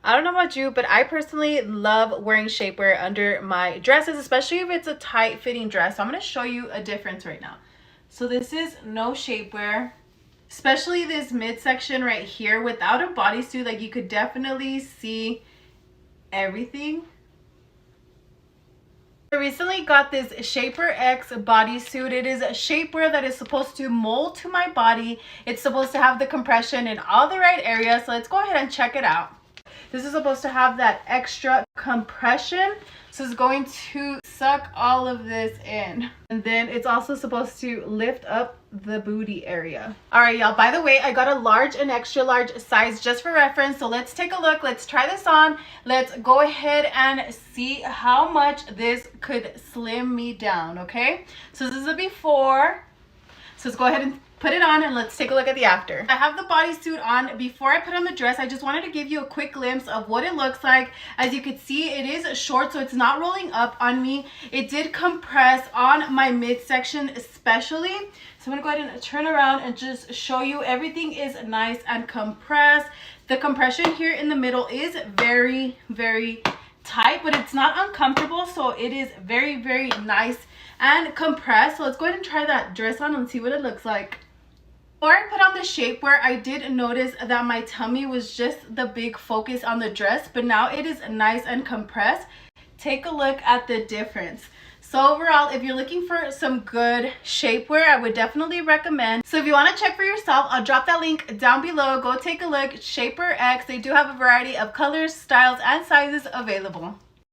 I don't know about you, but I personally love wearing shapewear under my dresses, especially if it's a tight fitting dress. So I'm going to show you a difference right now. So this is no shapewear, especially this midsection right here without a bodysuit. Like, you could definitely see everything. I recently got this SHAPERX bodysuit. It is a shapewear that is supposed to mold to my body. It's supposed to have the compression in all the right areas. So let's go ahead and check it out. This is supposed to have that extra compression. So it's going to suck all of this in. And then it's also supposed to lift up the booty area. All right, y'all. By the way, I got a large and extra large size just for reference. So let's take a look. Let's try this on. Let's go ahead and see how much this could slim me down, okay? So this is a before. So let's go ahead and put it on and let's take a look at the after. I have the bodysuit on. Before I put on the dress, I just wanted to give you a quick glimpse of what it looks like. As you can see, it is short, so it's not rolling up on me. It did compress on my midsection especially. So I'm gonna go ahead and turn around and just show you everything is nice and compressed. The compression here in the middle is very, very tight, but it's not uncomfortable, so it is very, very nice and compressed. So let's go ahead and try that dress on and see what it looks like. Before I put on the shapewear, I did notice that my tummy was just the big focus on the dress, but now it is nice and compressed. Take a look at the difference. So overall, if you're looking for some good shapewear, I would definitely recommend. So if you want to check for yourself, I'll drop that link down below. Go take a look. SHAPERX, they do have a variety of colors, styles, and sizes available.